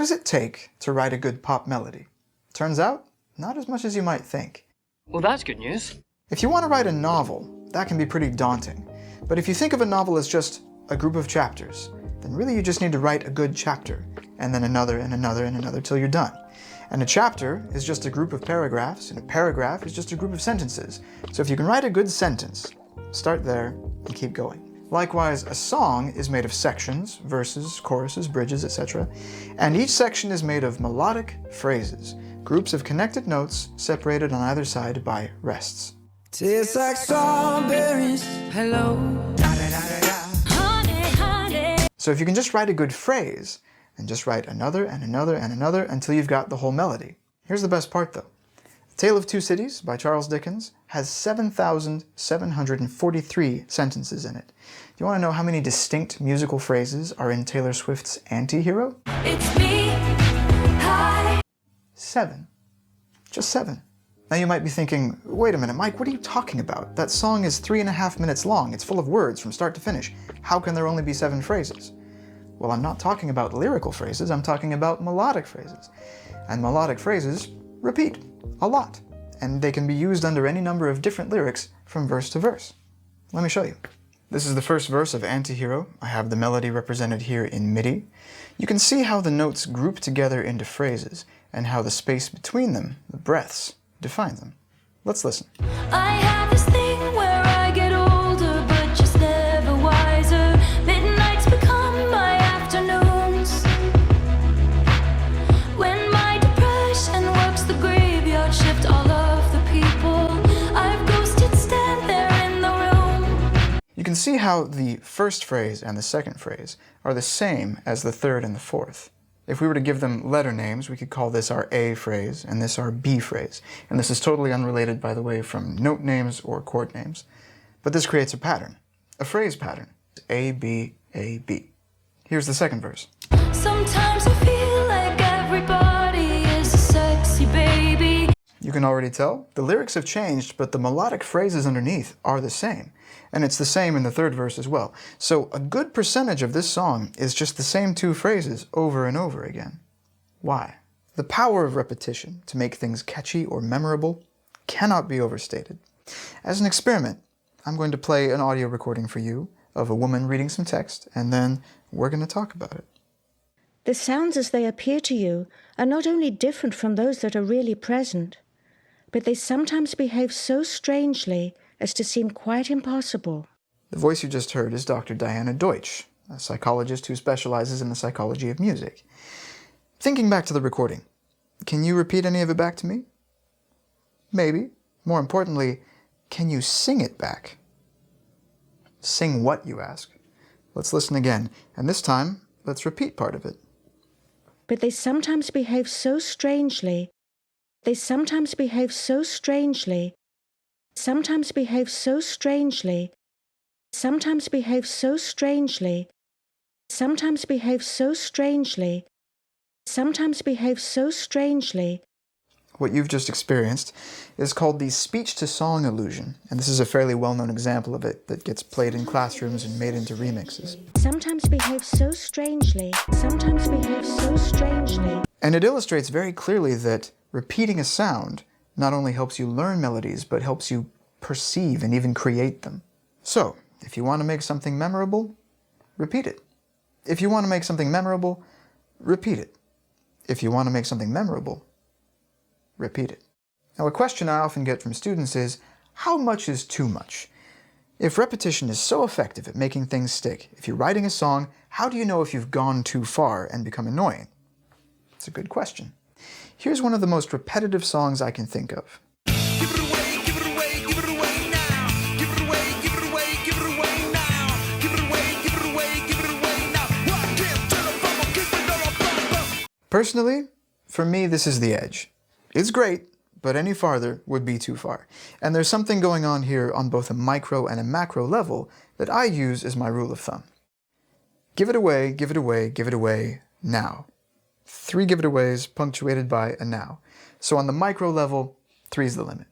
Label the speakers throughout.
Speaker 1: does it take to write a good pop melody? Turns out, not as much as you might think.
Speaker 2: Well, that's good news.
Speaker 1: If you want to write a novel, that can be pretty daunting. But if you think of a novel as just a group of chapters, then really you just need to write a good chapter, and then another and another and another till you're done. And a chapter is just a group of paragraphs, and a paragraph is just a group of sentences. So if you can write a good sentence, start there and keep going. Likewise, a song is made of sections, verses, choruses, bridges, etc. And each section is made of melodic phrases, groups of connected notes separated on either side by rests.
Speaker 3: Tastes like strawberries. Hello. Honey, honey.
Speaker 1: So if you can just write a good phrase, and just write another and another and another until you've got the whole melody. Here's the best part though. The Tale of Two Cities by Charles Dickens has 7,743 sentences in it. Do you want to know how many distinct musical phrases are in Taylor Swift's Anti-Hero?
Speaker 3: It's me. Hi.
Speaker 1: 7. Just 7. Now you might be thinking, wait a minute, Mike, what are you talking about? That song is 3.5 minutes long. It's full of words from start to finish. How can there only be 7 phrases? Well, I'm not talking about lyrical phrases, I'm talking about melodic phrases. And melodic phrases repeat a lot, and they can be used under any number of different lyrics from verse to verse. Let me show you. This is the first verse of Anti-Hero. I have the melody represented here in MIDI. You can see how the notes group together into phrases, and how the space between them, the breaths, define them. Let's listen.
Speaker 3: I have this thing where I get older, but just never wiser. Midnights become my afternoons. When my depression works the graveyard shift, all of the people I've ghosted stand there in the room.
Speaker 1: You can see how the first phrase and the second phrase are the same as the third and the fourth. If we were to give them letter names, we could call this our A phrase and this our B phrase. And this is totally unrelated, by the way, from note names or chord names. But this creates a pattern, a phrase pattern. A, B, A, B. Here's the second verse.
Speaker 3: Sometimes I feel like everybody is a sexy baby.
Speaker 1: You can already tell the lyrics have changed, but the melodic phrases underneath are the same. And it's the same in the third verse as well. So a good percentage of this song is just the same 2 phrases over and over again. Why? The power of repetition to make things catchy or memorable cannot be overstated. As an experiment, I'm going to play an audio recording for you of a woman reading some text, and then we're going to talk about it.
Speaker 4: The sounds as they appear to you are not only different from those that are really present, but they sometimes behave so strangely as to seem quite impossible.
Speaker 1: The voice you just heard is Dr. Diana Deutsch, a psychologist who specializes in the psychology of music. Thinking back to the recording, can you repeat any of it back to me? Maybe. More importantly, can you sing it back? Sing what, you ask? Let's listen again, and this time, let's repeat part of it.
Speaker 4: But they sometimes behave so strangely. They sometimes behave so strangely. Sometimes behave so strangely. Sometimes behave so strangely. Sometimes behave so strangely. Sometimes behave so strangely.
Speaker 1: What you've just experienced is called the speech-to-song illusion, and this is a fairly well-known example of it that gets played in classrooms and made into remixes.
Speaker 4: Sometimes behave so strangely. Sometimes behave so strangely.
Speaker 1: And it illustrates very clearly that repeating a sound not only helps you learn melodies, but helps you perceive and even create them. So, if you want to make something memorable, repeat it. If you want to make something memorable, repeat it. If you want to make something memorable, repeat it. Now, a question I often get from students is, how much is too much? If repetition is so effective at making things stick, if you're writing a song, how do you know if you've gone too far and become annoying? It's a good question. Here's one of the most repetitive songs I can think of.
Speaker 5: Give it away, give it away, give it away now. Give it away, give it away, give it away now. Give it away, give it away, give it away now. Rock it till the bubble, kiss it all up.
Speaker 1: Personally, for me, this is the edge. It's great, but any farther would be too far. And there's something going on here on both a micro and a macro level that I use as my rule of thumb. Give it away, give it away, give it away now. 3 give it aways punctuated by a now. So on the micro level, 3 is the limit.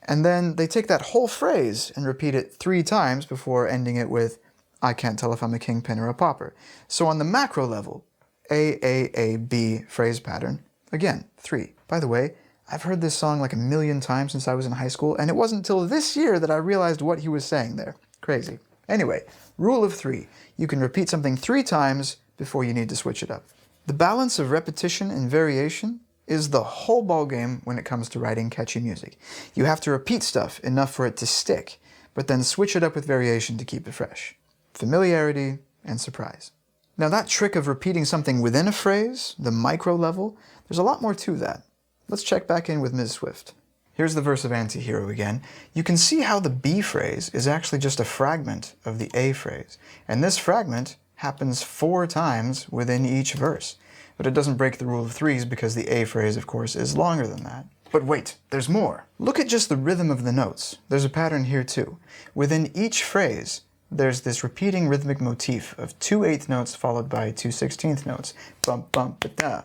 Speaker 1: And then they take that whole phrase and repeat it 3 times before ending it with, I can't tell if I'm a kingpin or a pauper. So on the macro level, A-A-A-B phrase pattern. Again, 3. By the way, I've heard this song like a million times since I was in high school, and it wasn't until this year that I realized what he was saying there. Crazy. Anyway, rule of 3. You can repeat something 3 times before you need to switch it up. The balance of repetition and variation is the whole ballgame when it comes to writing catchy music. You have to repeat stuff enough for it to stick, but then switch it up with variation to keep it fresh. Familiarity and surprise. Now that trick of repeating something within a phrase, the micro level, there's a lot more to that. Let's check back in with Ms. Swift. Here's the verse of Anti-Hero again. You can see how the B phrase is actually just a fragment of the A phrase, and this fragment happens 4 times within each verse. But it doesn't break the rule of 3s because the A phrase, of course, is longer than that. But wait, there's more. Look at just the rhythm of the notes. There's a pattern here too. Within each phrase, there's this repeating rhythmic motif of 2 8th notes followed by 2 16th notes. Bump, bump, ba-da.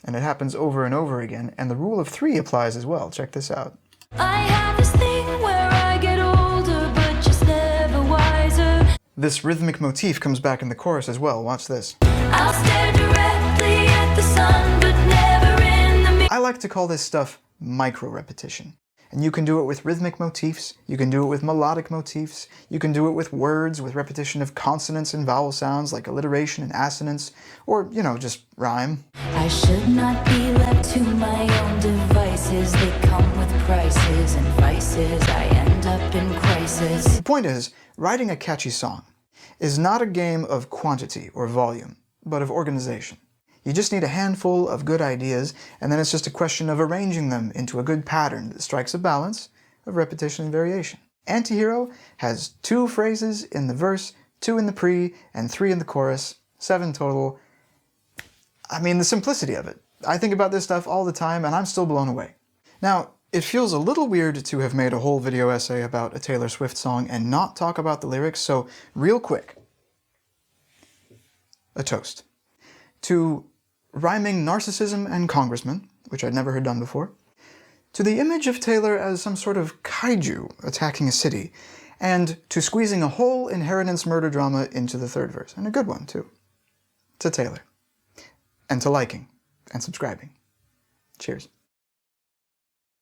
Speaker 1: And it happens over and over again, and the rule of 3 applies as well. Check this out.
Speaker 3: I have this thing where I get older, but just never wiser.
Speaker 1: This rhythmic motif comes back in the chorus as well. Watch this.
Speaker 3: I'll stare directly at the sun, but never in the mirror.
Speaker 1: I like to call this stuff micro-repetition. And you can do it with rhythmic motifs, you can do it with melodic motifs, you can do it with words, with repetition of consonants and vowel sounds like alliteration and assonance, or, just rhyme.
Speaker 3: I should not be left to my own devices. They come with prices and vices. I end up in crisis.
Speaker 1: The point is, writing a catchy song is not a game of quantity or volume, but of organization. You just need a handful of good ideas, and then it's just a question of arranging them into a good pattern that strikes a balance of repetition and variation. Anti-Hero has 2 phrases in the verse, 2 in the pre, and 3 in the chorus, 7 total. I mean, the simplicity of it. I think about this stuff all the time, and I'm still blown away. Now, it feels a little weird to have made a whole video essay about a Taylor Swift song and not talk about the lyrics, so real quick, a toast to rhyming narcissism and congressman, which I'd never heard done before, to the image of Taylor as some sort of kaiju attacking a city, and to squeezing a whole inheritance murder drama into the 3rd verse, and a good one too. To Taylor. And to liking and subscribing. Cheers.